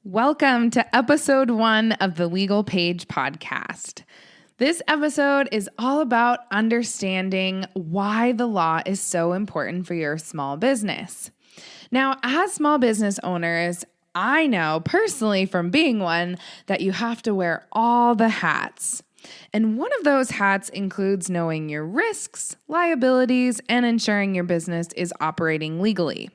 Welcome to episode 1 of the Legal Paige podcast. This episode is all about understanding why the law is so important for your small business. Now, as small business owners, I know personally from being one that you have to wear all the hats. And one of those hats includes knowing your risks, liabilities, and ensuring your business is operating legally.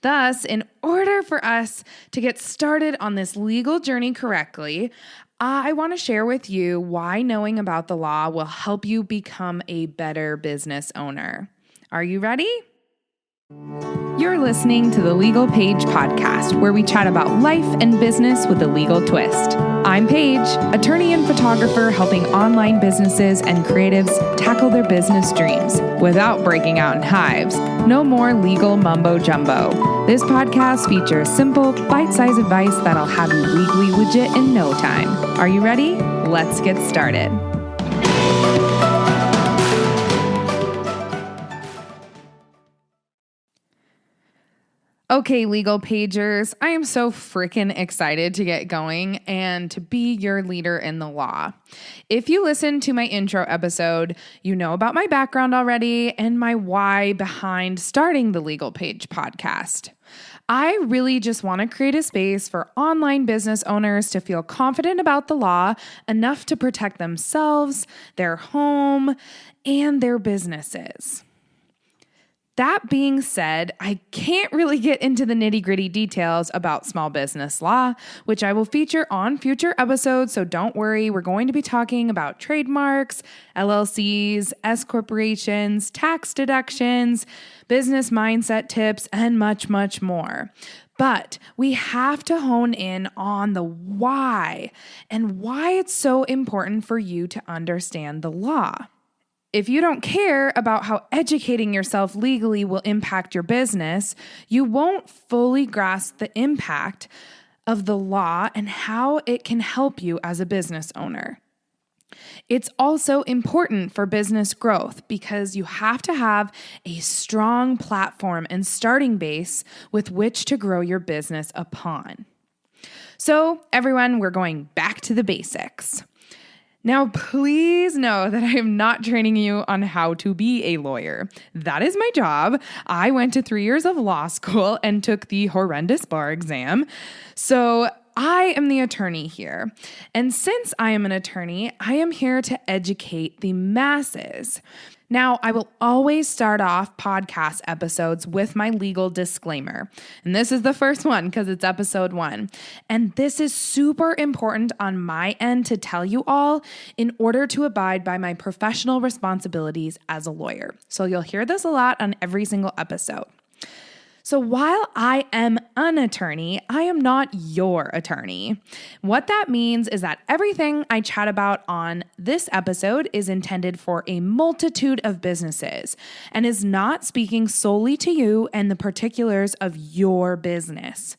Thus, in order for us to get started on this legal journey correctly, I want to share with you why knowing about the law will help you become a better business owner. Are you ready? You're listening to the Legal Paige podcast, where we chat about life and business with a legal twist. I'm Paige, attorney and photographer helping online businesses and creatives tackle their business dreams without breaking out in hives. No more legal mumbo jumbo. This podcast features simple, bite-sized advice that'll have you legally legit in no time. Are you ready? Let's get started. Okay, Legal Pagers, I am so freaking excited to get going and to be your leader in the law. If you listened to my intro episode, you know about my background already and my why behind starting the Legal Paige podcast. I really just want to create a space for online business owners to feel confident about the law enough to protect themselves, their home, and their businesses. That being said, I can't really get into the nitty-gritty details about small business law, which I will feature on future episodes, so don't worry. We're going to be talking about trademarks, LLCs, S corporations, tax deductions, business mindset tips, and much, much more. But we have to hone in on the why and why it's so important for you to understand the law. If you don't care about how educating yourself legally will impact your business, you won't fully grasp the impact of the law and how it can help you as a business owner. It's also important for business growth because you have to have a strong platform and starting base with which to grow your business upon. So, everyone, we're going back to the basics. Now, please know that I am not training you on how to be a lawyer. That is my job. I went to 3 years of law school and took the horrendous bar exam. So I am the attorney here. And since I am an attorney, I am here to educate the masses. Now, I will always start off podcast episodes with my legal disclaimer. And this is the first one because it's episode 1. And this is super important on my end to tell you all in order to abide by my professional responsibilities as a lawyer. So you'll hear this a lot on every single episode. So while I am an attorney, I am not your attorney. What that means is that everything I chat about on this episode is intended for a multitude of businesses and is not speaking solely to you and the particulars of your business.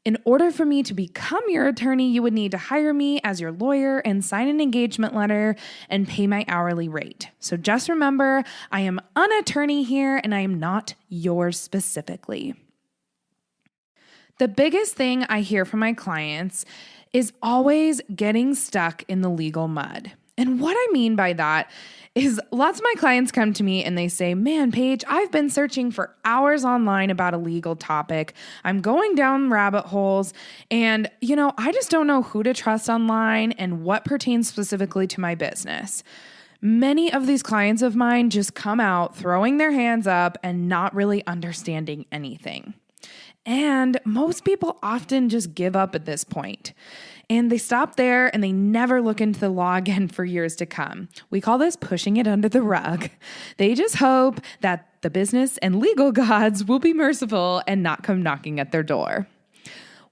In order for me to become your attorney, you would need to hire me as your lawyer and sign an engagement letter and pay my hourly rate. So just remember, I am an attorney here and I am not yours specifically. The biggest thing I hear from my clients is always getting stuck in the legal mud. And what I mean by that is lots of my clients come to me and they say, man, Paige, I've been searching for hours online about a legal topic. I'm going down rabbit holes and, I just don't know who to trust online and what pertains specifically to my business. Many of these clients of mine just come out throwing their hands up and not really understanding anything. And most people often just give up at this point. And they stop there and they never look into the law again for years to come. We call this pushing it under the rug. They just hope that the business and legal gods will be merciful and not come knocking at their door.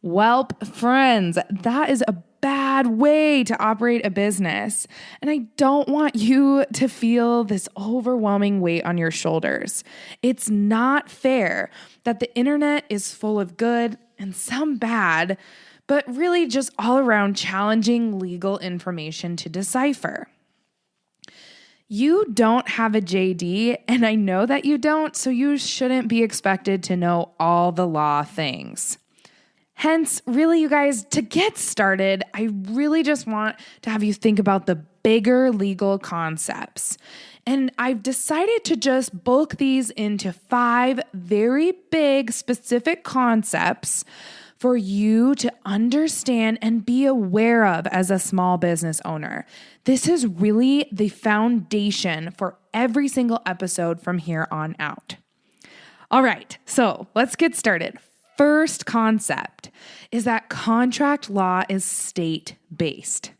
Welp, friends, that is a bad way to operate a business. And I don't want you to feel this overwhelming weight on your shoulders. It's not fair that the internet is full of good and some bad, but really just all around challenging legal information to decipher. You don't have a JD, and I know that you don't, so you shouldn't be expected to know all the law things. Hence, really, you guys, to get started, I really just want to have you think about the bigger legal concepts. And I've decided to just bulk these into 5 very big specific concepts for you to understand and be aware of as a small business owner. This is really the foundation for every single episode from here on out. All right, so let's get started. First concept is that contract law is state-based.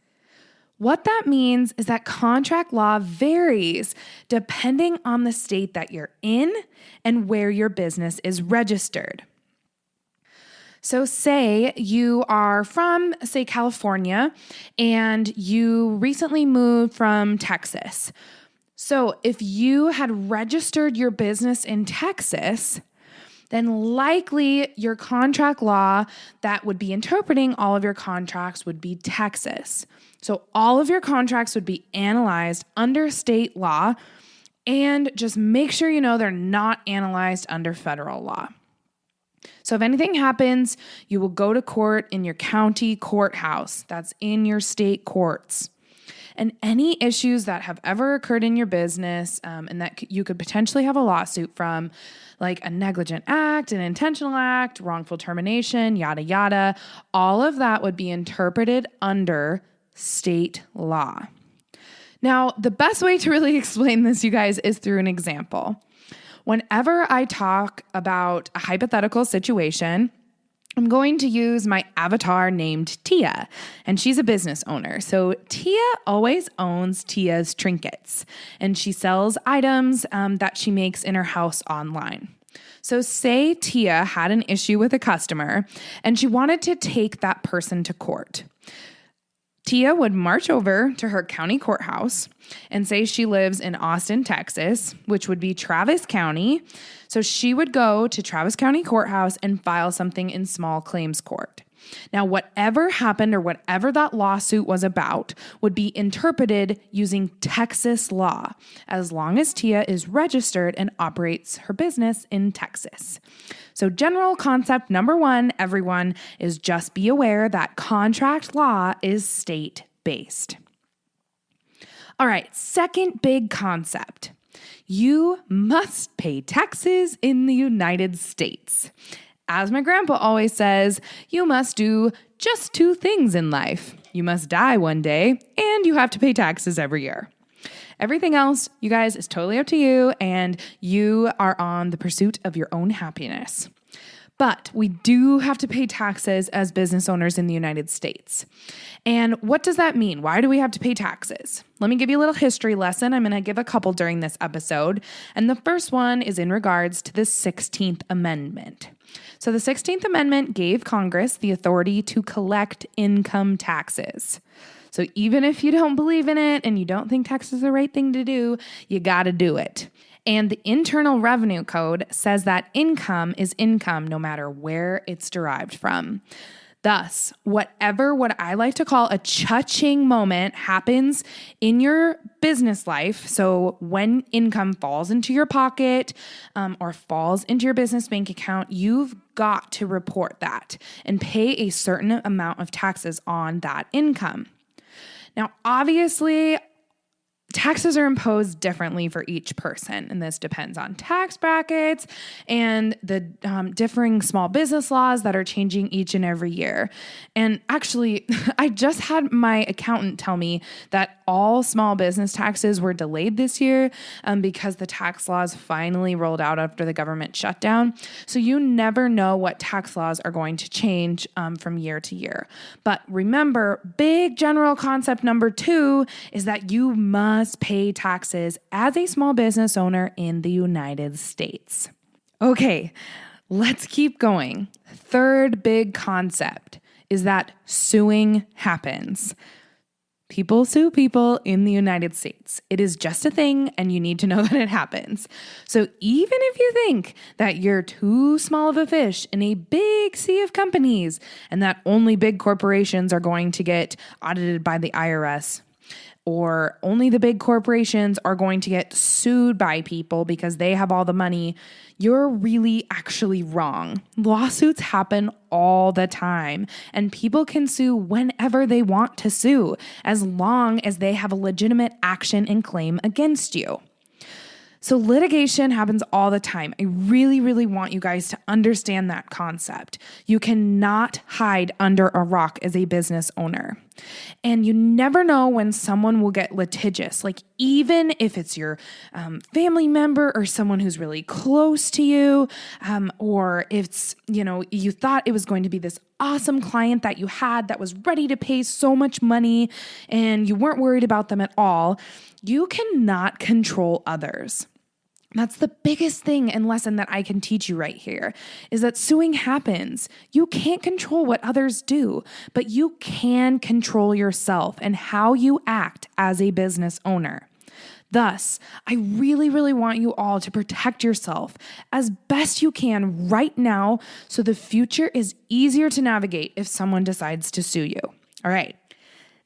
What that means is that contract law varies depending on the state that you're in and where your business is registered. So say you are from, say, California, and you recently moved from Texas. So if you had registered your business in Texas, then likely your contract law that would be interpreting all of your contracts would be Texas. So all of your contracts would be analyzed under state law, and just make sure you know they're not analyzed under federal law. So if anything happens, you will go to court in your county courthouse. That's in your state courts. And any issues that have ever occurred in your business and that you could potentially have a lawsuit from, like a negligent act, an intentional act, wrongful termination, yada, yada, all of that would be interpreted under state law. Now, the best way to really explain this, you guys, is through an example. Whenever I talk about a hypothetical situation, I'm going to use my avatar named Tia, and she's a business owner. So Tia always owns Tia's Trinkets, and she sells items that she makes in her house online. So say Tia had an issue with a customer, and she wanted to take that person to court. Tia would march over to her county courthouse and say she lives in Austin, Texas, which would be Travis County. So she would go to Travis County Courthouse and file something in small claims court. Now, whatever happened or whatever that lawsuit was about would be interpreted using Texas law, as long as Tia is registered and operates her business in Texas. So general concept number 1, everyone, is just be aware that contract law is state-based. All right, second big concept. You must pay taxes in the United States. As my grandpa always says, you must do just 2 things in life. You must die one day, and you have to pay taxes every year. Everything else, you guys, is totally up to you, and you are on the pursuit of your own happiness. But we do have to pay taxes as business owners in the United States. And what does that mean? Why do we have to pay taxes? Let me give you a little history lesson. I'm going to give a couple during this episode. And the first one is in regards to the 16th Amendment. So the 16th Amendment gave Congress the authority to collect income taxes. So even if you don't believe in it and you don't think tax is the right thing to do, you got to do it. And the Internal Revenue Code says that income is income no matter where it's derived from. Thus, whatever what I like to call a cha-ching moment happens in your business life, so when income falls into your pocket or falls into your business bank account, you've got to report that and pay a certain amount of taxes on that income. Now, obviously, taxes are imposed differently for each person, and this depends on tax brackets and the differing small business laws that are changing each and every year. And actually, I just had my accountant tell me that all small business taxes were delayed this year because the tax laws finally rolled out after the government shutdown. So you never know what tax laws are going to change from year to year. But remember, big general concept number 2 is that you must pay taxes as a small business owner in the United States. Okay, let's keep going. Third big concept is that suing happens. People sue people in the United States. It is just a thing, and you need to know that it happens. So even if you think that you're too small of a fish in a big sea of companies and that only big corporations are going to get audited by the IRS, or only the big corporations are going to get sued by people because they have all the money, you're really actually wrong. Lawsuits happen all the time, and people can sue whenever they want to sue, as long as they have a legitimate action and claim against you. So litigation happens all the time. I really, really want you guys to understand that concept. You cannot hide under a rock as a business owner. And you never know when someone will get litigious. Like even if it's your family member or someone who's really close to you, or if it's, you thought it was going to be this awesome client that you had that was ready to pay so much money and you weren't worried about them at all, you cannot control others. That's the biggest thing and lesson that I can teach you right here, is that suing happens. You can't control what others do, but you can control yourself and how you act as a business owner. Thus, I really, really want you all to protect yourself as best you can right now so the future is easier to navigate if someone decides to sue you. All right.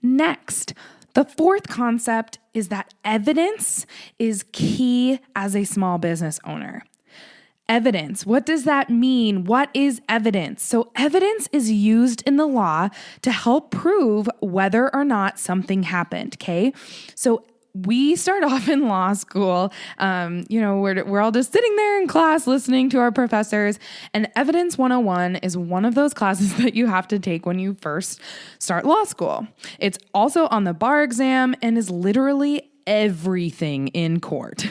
Next, the fourth concept is that evidence is key as a small business owner. Evidence. What does that mean? What is evidence? So evidence is used in the law to help prove whether or not something happened, okay? So we start off in law school, we're all just sitting there in class listening to our professors, and Evidence 101 is one of those classes that you have to take when you first start law school. It's also on the bar exam and is literally everything in court.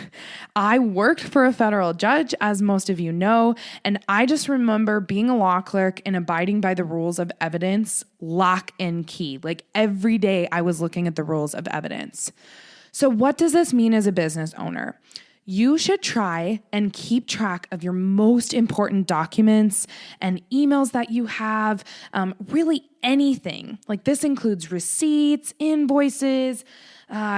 I worked for a federal judge, as most of you know, and I just remember being a law clerk and abiding by the rules of evidence, lock and key. Like every day I was looking at the rules of evidence. So what does this mean as a business owner? You should try and keep track of your most important documents and emails that you have, really anything. Like this includes receipts, invoices,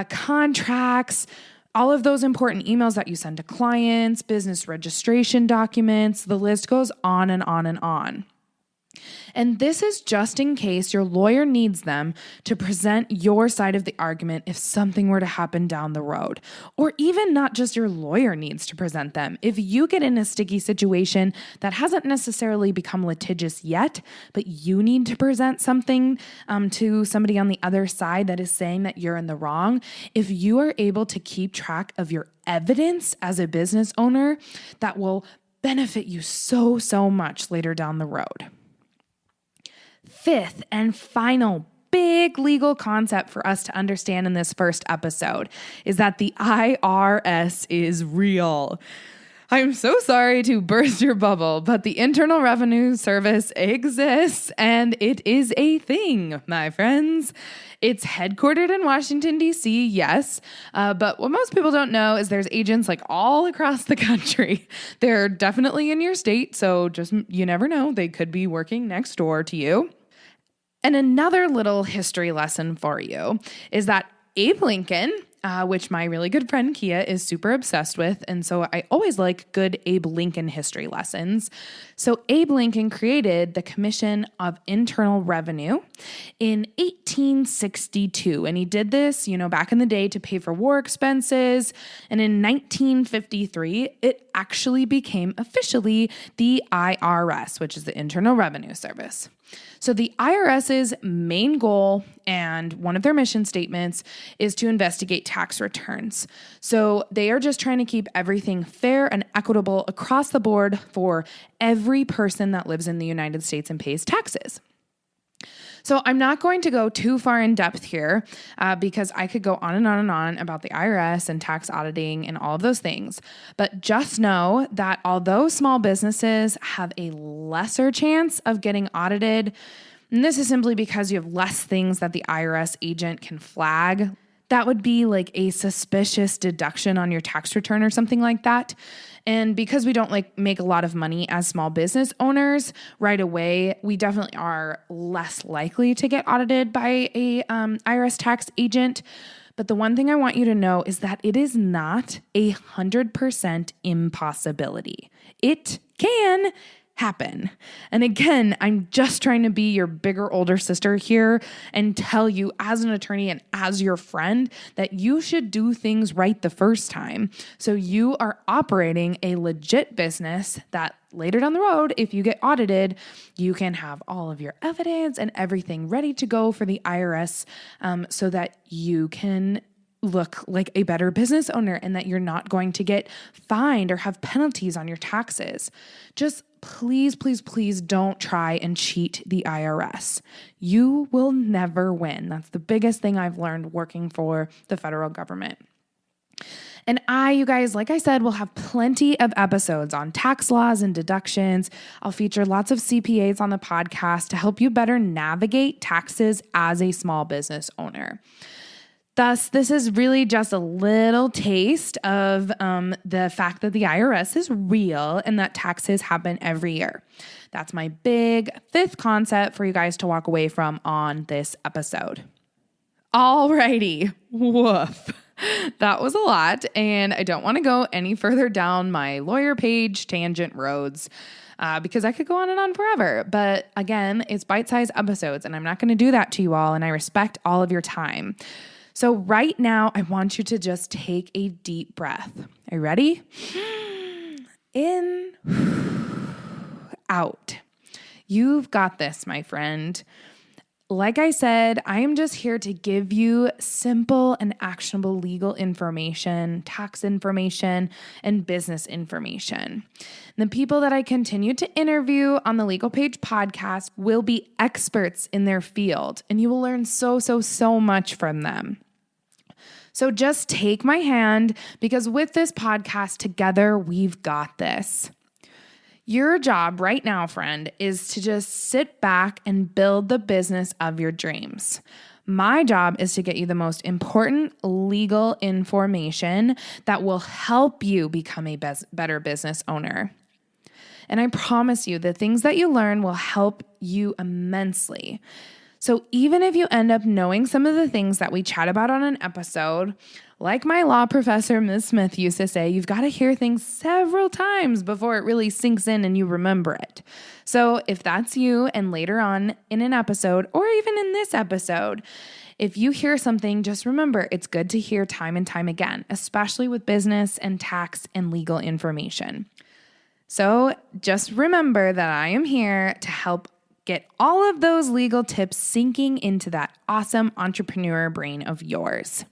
contracts, all of those important emails that you send to clients, business registration documents, the list goes on and on and on. And this is just in case your lawyer needs them to present your side of the argument if something were to happen down the road. Or even not just your lawyer needs to present them. If you get in a sticky situation that hasn't necessarily become litigious yet, but you need to present something to somebody on the other side that is saying that you're in the wrong, if you are able to keep track of your evidence as a business owner, that will benefit you so, so much later down the road. Fifth and final big legal concept for us to understand in this first episode is that the IRS is real. I'm so sorry to burst your bubble, but the Internal Revenue Service exists and it is a thing, my friends. It's headquartered in Washington, D.C., yes, but what most people don't know is there's agents like all across the country. They're definitely in your state, so just you never know. They could be working next door to you. And another little history lesson for you is that Abe Lincoln, which my really good friend Kia is super obsessed with, and so I always like good Abe Lincoln history lessons. So Abe Lincoln created the Commission of Internal Revenue in 1862, and he did this, back in the day to pay for war expenses, and in 1953, it actually became officially the IRS, which is the Internal Revenue Service. So the IRS's main goal and one of their mission statements is to investigate tax returns. So they are just trying to keep everything fair and equitable across the board for every person that lives in the United States and pays taxes. So I'm not going to go too far in depth here because I could go on and on and on about the IRS and tax auditing and all of those things. But just know that although small businesses have a lesser chance of getting audited, and this is simply because you have less things that the IRS agent can flag, that would be like a suspicious deduction on your tax return or something like that. And because we don't make a lot of money as small business owners right away, we definitely are less likely to get audited by a IRS tax agent. But the one thing I want you to know is that it is not 100% impossibility. It can happen. And again, I'm just trying to be your bigger, older sister here and tell you as an attorney and as your friend that you should do things right the first time. So you are operating a legit business that later down the road, if you get audited, you can have all of your evidence and everything ready to go for the IRS so that you can look like a better business owner and that you're not going to get fined or have penalties on your taxes. Just please, please, please don't try and cheat the IRS. You will never win. That's the biggest thing I've learned working for the federal government. And you guys, like I said, will have plenty of episodes on tax laws and deductions. I'll feature lots of CPAs on the podcast to help you better navigate taxes as a small business owner. Thus, this is really just a little taste of the fact that the IRS is real and that taxes happen every year. That's my big fifth concept for you guys to walk away from on this episode. Alrighty, woof. That was a lot, and I don't want to go any further down my lawyer Paige tangent roads because I could go on and on forever. But again, it's bite-sized episodes, and I'm not going to do that to you all, and I respect all of your time. So right now, I want you to just take a deep breath. Are you ready? In, out. You've got this, my friend. Like I said, I am just here to give you simple and actionable legal information, tax information, and business information. The people that I continue to interview on the Legal Paige podcast will be experts in their field, and you will learn so much from them. So just take my hand because with this podcast together, we've got this. Your job right now, friend, is to just sit back and build the business of your dreams. My job is to get you the most important legal information that will help you become a better business owner. And I promise you, the things that you learn will help you immensely. So even if you end up knowing some of the things that we chat about on an episode, like my law professor, Ms. Smith, used to say, you've got to hear things several times before it really sinks in and you remember it. So if that's you and later on in an episode or even in this episode, if you hear something, just remember it's good to hear time and time again, especially with business and tax and legal information. So just remember that I am here to help get all of those legal tips sinking into that awesome entrepreneur brain of yours.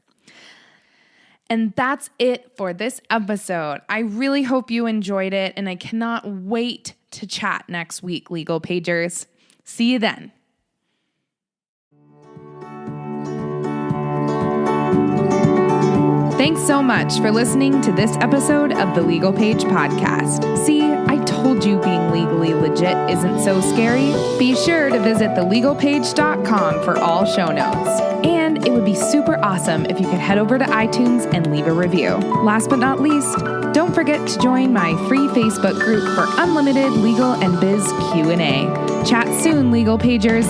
And that's it for this episode. I really hope you enjoyed it, and I cannot wait to chat next week, Legal Pagers. See you then. Thanks so much for listening to this episode of the Legal Paige podcast. See, I told you being legally legit isn't so scary. Be sure to visit thelegalpage.com for all show notes. And it would be super awesome if you could head over to iTunes and leave a review. Last but not least, don't forget to join my free Facebook group for unlimited legal and biz Q&A. Chat soon, Legal Pagers.